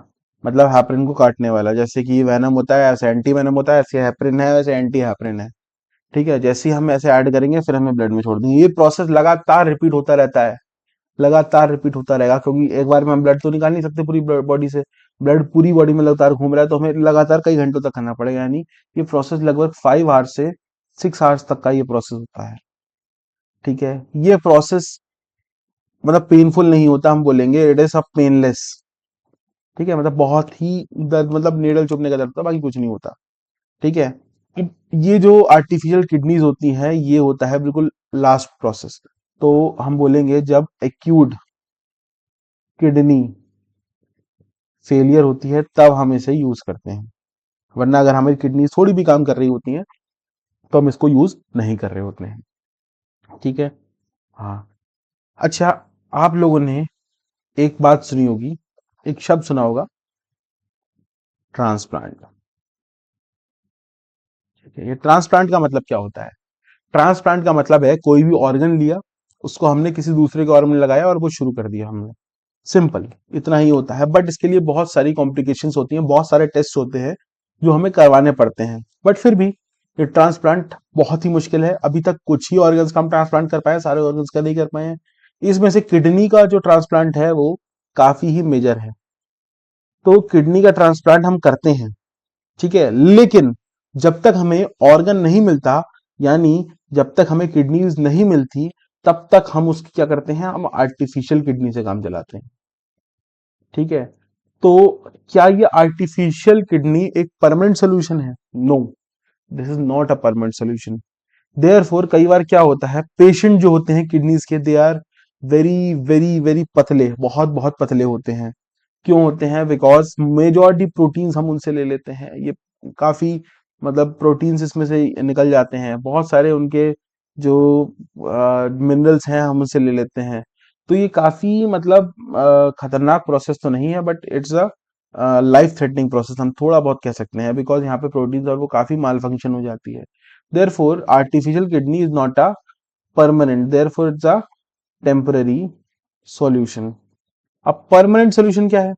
मतलब हेपरिन को काटने वाला। जैसे कि वेनम होता है ऐसे एंटी वेनम होता है, ऐसे हेपरिन है वैसे एंटी हेपरिन है। ठीक है, जैसे ही हम ऐसे ऐड करेंगे फिर हमें ब्लड में छोड़ देंगे। ये प्रोसेस लगातार रिपीट होता रहता है, लगातार रिपीट होता रहेगा, क्योंकि एक बार में हम ब्लड तो निकाल नहीं सकते पूरी बॉडी से। ब्लड पूरी बॉडी में लगातार घूम रहा है तो हमें लगातार कई घंटों तक करना पड़ेगा। यानी ये प्रोसेस लगभग 5 आवर्स से 6 आवर्स तक का ये प्रोसेस होता है। ठीक है, ये प्रोसेस मतलब पेनफुल नहीं होता, हम बोलेंगे इट इज अ पेनलेस। ठीक है, मतलब बहुत ही दर्द, मतलब नेडल चुभने का दर्द होता है, बाकी कुछ नहीं होता। ठीक है, अब ये जो आर्टिफिशियल किडनीज होती हैं ये होता है बिल्कुल लास्ट प्रोसेस। तो हम बोलेंगे जब एक्यूट किडनी फेलियर होती है तब हम इसे यूज करते हैं, वरना अगर हमारी किडनी थोड़ी भी काम कर रही होती हैं तो हम इसको यूज नहीं कर रहे होते हैं। ठीक है, हाँ। अच्छा, आप लोगों ने एक बात सुनी होगी, एक शब्द सुना होगा, ट्रांसप्लांट। ठीक है, ये ट्रांसप्लांट का मतलब क्या होता है? ट्रांसप्लांट का मतलब है कोई भी ऑर्गन लिया, उसको हमने किसी दूसरे के ऑर्गन में लगाया और वो शुरू कर दिया हमने। सिंपल, इतना ही होता है। बट इसके लिए बहुत सारी कॉम्प्लिकेशंस होती हैं, बहुत सारे टेस्ट होते हैं जो हमें करवाने पड़ते हैं। बट फिर भी ये ट्रांसप्लांट बहुत ही मुश्किल है। अभी तक कुछ ही ऑर्गन्स का हम ट्रांसप्लांट कर पाए, सारे ऑर्गन्स का नहीं कर पाए हैं। इसमें से किडनी का जो ट्रांसप्लांट है वो काफी ही मेजर है। तो किडनी का ट्रांसप्लांट हम करते हैं, ठीक है, लेकिन जब तक हमें ऑर्गन नहीं मिलता, यानी जब तक हमें किडनीज नहीं मिलती, तब तक हम उसकी क्या करते हैं, हम आर्टिफिशियल किडनी से काम चलाते हैं। ठीक है, तो क्या ये आर्टिफिशियल किडनी एक परमानेंट सोल्यूशन है? No, this is not a permanent solution. Therefore कई बार क्या होता है, पेशेंट जो होते हैं किडनीज के, they are very very very पतले, बहुत बहुत पतले होते हैं। क्यों होते हैं? बिकॉज मेजॉरिटी प्रोटीन्स हम उनसे ले लेते हैं। ये काफी मतलब प्रोटीन्स इसमें से निकल जाते हैं, बहुत सारे उनके जो मिनरल्स हैं हम उनसे ले लेते हैं। तो ये काफी मतलब खतरनाक प्रोसेस तो नहीं है, but it's a life threatening process हम थोड़ा बहुत कह सकते हैं, बिकॉज यहाँ पे प्रोटीन्स और वो काफी माल फंक्शन हो जाती है। Therefore artificial kidney is not a permanent, therefore it's a temporary solution. अब परमानेंट सॉल्यूशन क्या है?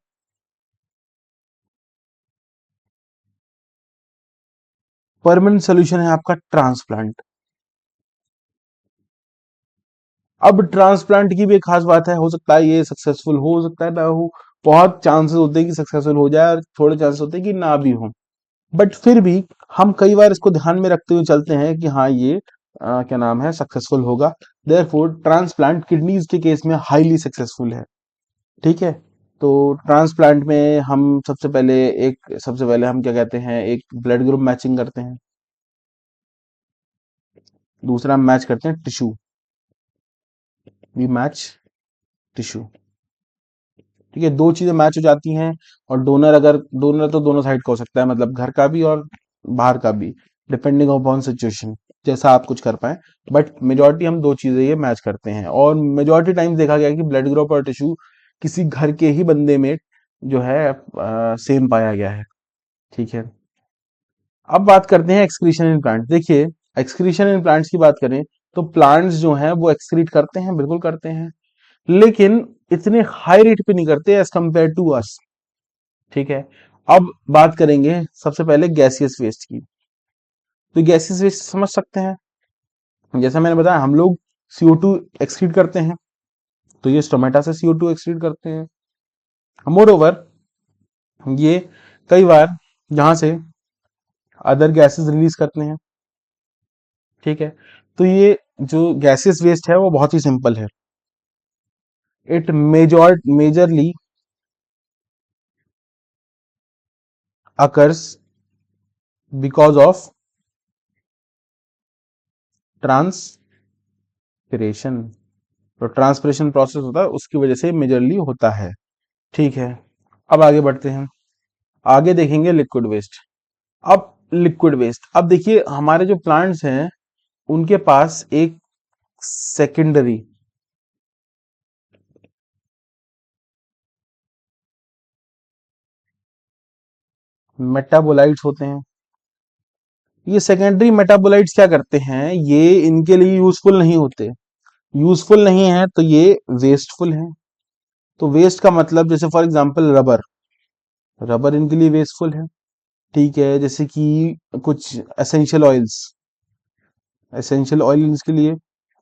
परमानेंट सोल्यूशन है आपका ट्रांसप्लांट। अब ट्रांसप्लांट की भी एक खास बात है, हो सकता है ये सक्सेसफुल हो सकता है ना हो। बहुत चांसेस होते हैं कि सक्सेसफुल हो जाए और थोड़े चांसेस होते हैं कि ना भी हो। बट फिर भी हम कई बार इसको ध्यान में रखते हुए चलते हैं कि हाँ ये क्या नाम है, सक्सेसफुल होगा। देयरफॉर ट्रांसप्लांट किडनीज के केस में हाईली सक्सेसफुल है। ठीक है, तो ट्रांसप्लांट में हम सबसे पहले हम क्या कहते हैं, एक ब्लड ग्रुप मैचिंग करते हैं। दूसरा हम मैच करते हैं टिश्यू, वी मैच टिश्यू। ठीक है, दो चीजें मैच हो जाती हैं। और डोनर, अगर डोनर तो दोनों साइड का हो सकता है, मतलब घर का भी और बाहर का भी, डिपेंडिंग अपॉन सिचुएशन, जैसा आप कुछ कर पाए। बट मेजोरिटी हम दो चीजें ये मैच करते हैं, और मेजोरिटी टाइम देखा गया है कि ब्लड ग्रुप और टिश्यू किसी घर के ही बंदे में जो है सेम पाया गया है। ठीक है, अब बात करते हैं एक्सक्रीशन इन प्लांट। देखिए, एक्सक्रीशन इन प्लांट्स की बात करें तो प्लांट्स जो हैं वो एक्सक्रीट करते हैं, बिल्कुल करते हैं, लेकिन इतने हाई रेट पे नहीं करते एज कंपेयर टू अस। ठीक है, अब बात करेंगे सबसे पहले गैसियस वेस्ट की। तो गैसियस वेस्ट समझ सकते हैं, जैसा मैंने बताया हम लोग CO2 एक्सक्रीट करते हैं, तो ये स्टोमेटा से CO2 एक्सक्रीट करते हैं। मोर ओवर ये कई बार जहां से अदर गैसेस रिलीज करते हैं। ठीक है, तो ये जो गैसियस वेस्ट है वो बहुत ही सिंपल है। It majorly occurs because of transpiration. तो ट्रांसपिरेशन प्रोसेस होता है, उसकी वजह से मेजरली होता है। ठीक है, अब आगे बढ़ते हैं, आगे देखेंगे लिक्विड वेस्ट। अब लिक्विड वेस्ट, अब देखिए हमारे जो प्लांट्स हैं उनके पास एक सेकेंडरी मेटाबोलाइट्स होते हैं। ये सेकेंडरी मेटाबोलाइट्स क्या करते हैं, ये इनके लिए यूजफुल नहीं होते। यूजफुल नहीं है तो ये वेस्टफुल है। तो वेस्ट का मतलब जैसे फॉर एग्जांपल रबर, रबर इनके लिए वेस्टफुल है। ठीक है, जैसे कि कुछ एसेंशियल ऑयल्स, एसेंशियल ऑयल इसके लिए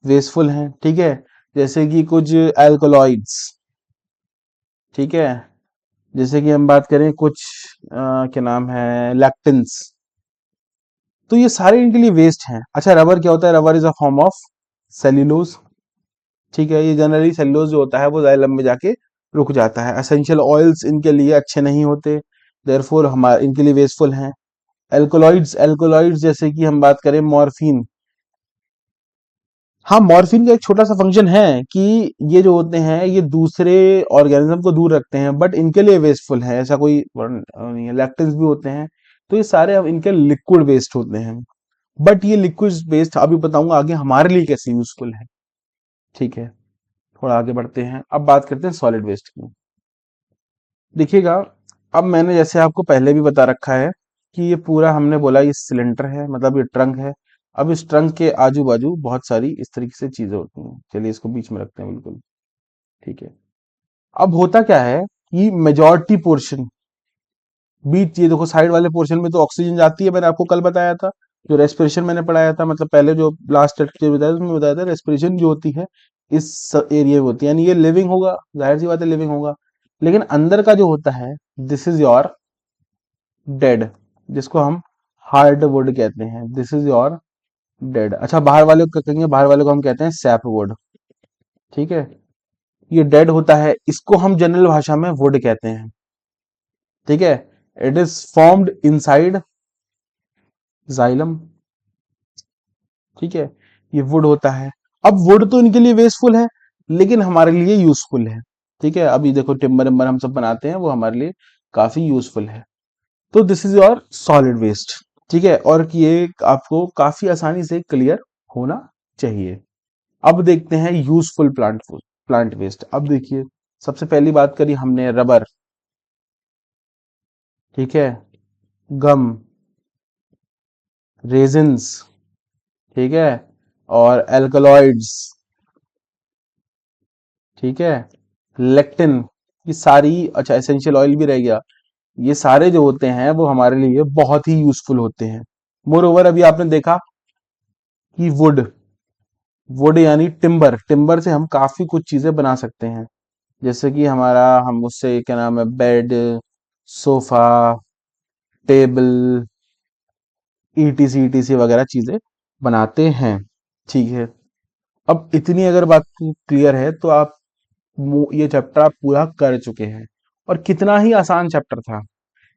वेस्टफुल हैं। ठीक है, जैसे कि कुछ एल्कलॉइड्स। ठीक है, जैसे कि हम बात करें कुछ क्या नाम है, लैक्टिन्स। तो ये सारे इनके लिए वेस्ट हैं। अच्छा, रबर क्या होता है? Rubber is a form of cellulose. ठीक है, ये जनरली सेल्यूलोज जो होता है वो जाइलम में जाके रुक जाता है। एसेंशियल ऑयल्स इनके लिए अच्छे नहीं होते, देयरफॉर हमारे इनके लिए वेस्टफुल हैं। एल्कोलॉइड्स, एल्कोलॉइड्स जैसे कि हम बात करें मॉर्फिन। हाँ, मॉर्फिन का एक छोटा सा फंक्शन है कि ये जो होते हैं ये दूसरे ऑर्गेनिज्म को दूर रखते हैं, बट इनके लिए वेस्टफुल है, ऐसा कोई नहीं है। लैक्टिन्स भी होते हैं, तो ये सारे अब इनके लिक्विड वेस्ट होते हैं। बट ये लिक्विड वेस्ट अभी बताऊंगा आगे हमारे लिए कैसे यूजफुल है। ठीक है, थोड़ा आगे बढ़ते हैं, अब बात करते हैं सॉलिड वेस्ट की। देखिएगा, अब मैंने जैसे आपको पहले भी बता रखा है कि ये पूरा हमने बोला ये सिलेंडर है, मतलब ये ट्रंक है। अब इस ट्रंक के आजू बाजू बहुत सारी इस तरीके से चीजें होती हैं। चलिए इसको बीच में रखते हैं बिल्कुल। ठीक है, अब होता क्या है कि मेजॉरिटी पोर्शन, बीच ये देखो साइड वाले पोर्शन में तो ऑक्सीजन जाती है, मैंने आपको कल बताया था। जो रेस्पिरेशन मैंने पढ़ाया था, मतलब पहले जो लास्ट लेक्चर बताया था उसमें बताया था रेस्पिरेशन जो होती है इस एरिया में होती है, यानी ये लिविंग होगा, जाहिर सी बात है लिविंग होगा। लेकिन अंदर का जो होता है, दिस इज योर डेड, जिसको हम हार्ड वुड कहते हैं। This is your dead. अच्छा, बाहर वाले को क्या कहेंगे? बाहर वाले को हम कहते हैं सैप वुड। ठीक है, ये डेड होता है, इसको हम जनरल भाषा में वुड कहते हैं। ठीक है, it is formed inside xylem. ठीक है, ये वुड होता है। अब वुड तो इनके लिए वेस्टफुल है, लेकिन हमारे लिए यूजफुल है। ठीक है, अभी देखो टिम्बर विम्बर हम सब बनाते हैं, वो हमारे लिए काफी यूजफुल है। तो this is your solid waste. ठीक है, और ये आपको काफी आसानी से क्लियर होना चाहिए। अब देखते हैं यूजफुल प्लांट वेस्ट। अब देखिए, सबसे पहली बात करी हमने रबर। ठीक है, गम, रेजिन्स। ठीक है, और एल्कलॉइड्स। ठीक है, लेक्टिन, ये सारी, अच्छा एसेंशियल ऑयल भी रह गया। ये सारे जो होते हैं वो हमारे लिए बहुत ही यूजफुल होते हैं। मोर ओवर, अभी आपने देखा कि वुड, वुड यानी टिम्बर, टिम्बर से हम काफी कुछ चीजें बना सकते हैं। जैसे कि हमारा, हम उससे क्या नाम है, बेड, सोफा, टेबल, ईटीसी वगैरह चीजें बनाते हैं। ठीक है, अब इतनी अगर बात क्लियर है तो आप ये चैप्टर आप पूरा कर चुके हैं। और कितना ही आसान चैप्टर था।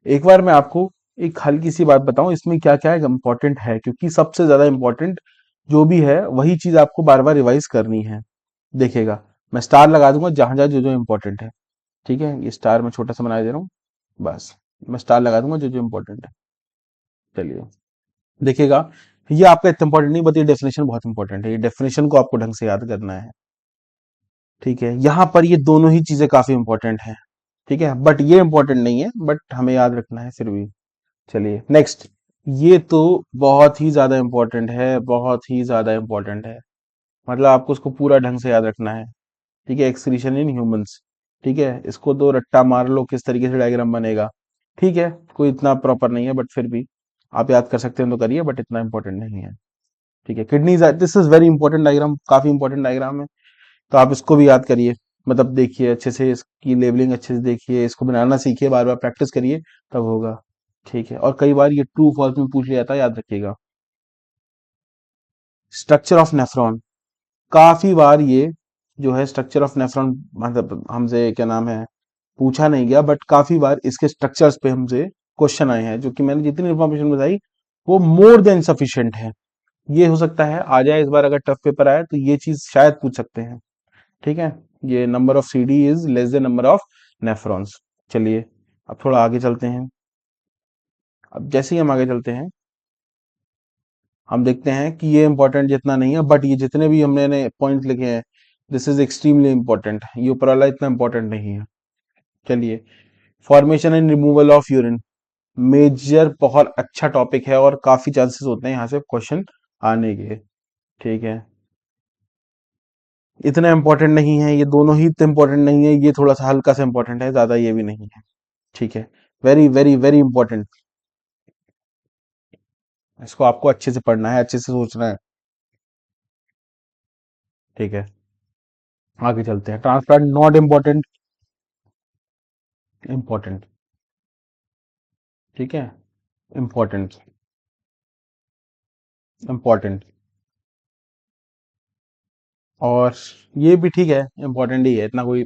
एक बार मैं आपको एक हल्की सी बात बताऊं, इसमें क्या क्या इंपॉर्टेंट है, क्योंकि सबसे ज्यादा इंपॉर्टेंट जो भी है वही चीज आपको बार बार रिवाइज करनी है। देखिएगा, मैं स्टार लगा दूंगा जहां जहां जो जो इंपॉर्टेंट है। ठीक है, ये स्टार मैं छोटा सा बना दे रहा हूँ, बस मैं स्टार लगा दूंगा जो जो इंपॉर्टेंट है। चलिए, देखिएगा, ये आपका इतना इंपॉर्टेंट नहीं, बट ये डेफिनेशन बहुत इंपॉर्टेंट है। ये डेफिनेशन को आपको ढंग से याद करना है। ठीक है, यहाँ पर ये दोनों ही चीजें काफी इंपॉर्टेंट है। ठीक है, बट ये इंपॉर्टेंट नहीं है, बट हमें याद रखना है फिर भी। चलिए नेक्स्ट, ये तो बहुत ही ज्यादा इंपॉर्टेंट है, बहुत ही ज्यादा इंपॉर्टेंट है। मतलब आपको उसको पूरा ढंग से याद रखना है। ठीक है, एक्सक्रीशन इन ह्यूमंस। ठीक है, इसको तो रट्टा मार लो किस तरीके से डायग्राम बनेगा। ठीक है, कोई इतना प्रॉपर नहीं है, बट फिर भी आप याद कर सकते हैं तो करिए, बट इतना इंपॉर्टेंट नहीं है। ठीक है, kidneys, this is very important diagram, काफी इंपॉर्टेंट डायग्राम है। तो आप इसको भी याद करिए, मतलब देखिए अच्छे से, इसकी लेबलिंग अच्छे से देखिए, इसको बनाना सीखिए, बार बार प्रैक्टिस करिए, तब होगा। ठीक है, और कई बार ये ट्रू फॉल्स में पूछ लिया जाता है, याद रखिएगा। स्ट्रक्चर ऑफ नेफ्रॉन, काफी बार ये जो है स्ट्रक्चर ऑफ नेफ्रॉन, मतलब हमसे क्या नाम है, पूछा नहीं गया, बट काफी बार इसके स्ट्रक्चर्स पे हमसे क्वेश्चन आए हैं, जो कि मैंने जितनी इंफॉर्मेशन बताई वो मोर देन सफिशिएंट है। ये हो सकता है आ जाए इस बार, अगर टफ पेपर आए तो ये चीज शायद पूछ सकते हैं। ठीक है, ये number of CD is less than number of nephrons. चलिए, अब थोड़ा आगे चलते हैं। अब जैसे ही हम आगे चलते हैं, हम देखते हैं कि ये इंपॉर्टेंट जितना नहीं है, बट ये जितने भी हमने पॉइंट लिखे हैं, दिस इज एक्सट्रीमली इंपॉर्टेंट। ये ऊपर वाला इतना इंपॉर्टेंट नहीं है। चलिए, formation and removal of urine, major बहुत अच्छा टॉपिक है, और काफी चांसेस होते हैं यहाँ से क्वेश्चन आने के। ठीक है, इतना इंपॉर्टेंट नहीं है, ये दोनों ही इतने इंपॉर्टेंट नहीं है, ये थोड़ा सा हल्का सा इंपॉर्टेंट है, ज्यादा ये भी नहीं है। ठीक है, वेरी वेरी वेरी इंपॉर्टेंट। इसको आपको अच्छे से पढ़ना है, अच्छे से सोचना है। ठीक है, आगे चलते हैं। Transplant not important, important. ठीक है, इम्पोर्टेंट, इम्पोर्टेंट। और ये भी ठीक है, इम्पोर्टेंट ही है, इतना कोई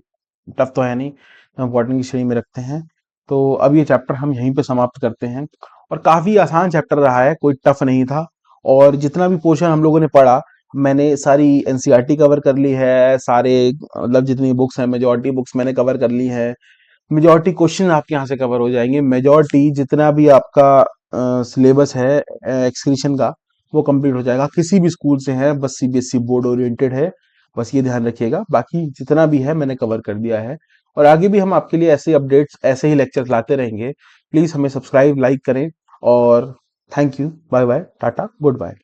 टफ तो है नहीं, इम्पोर्टेंट की श्रेणी में रखते हैं। तो अब ये चैप्टर हम यहीं पे समाप्त करते हैं। और काफी आसान चैप्टर रहा है, कोई टफ नहीं था। और जितना भी पोर्शन हम लोगों ने पढ़ा, मैंने सारी एनसीईआरटी कवर कर ली है, सारे मतलब जितनी बुक्स हैं, मेजॉरिटी बुक्स मैंने कवर कर ली है। मेजॉरिटी क्वेश्चन आपके यहाँ से कवर हो जाएंगे, मेजॉरिटी जितना भी आपका सिलेबस है एक्सक्रीशन का, वो कंप्लीट हो जाएगा। किसी भी स्कूल से है, बस सीबीएसई बोर्ड ओरिएंटेड है, बस ये ध्यान रखिएगा। बाकी जितना भी है मैंने कवर कर दिया है। और आगे भी हम आपके लिए ऐसे अपडेट्स, ऐसे ही लेक्चर लाते रहेंगे। प्लीज हमें सब्सक्राइब, लाइक करें। और thank you, bye bye, tata, good bye.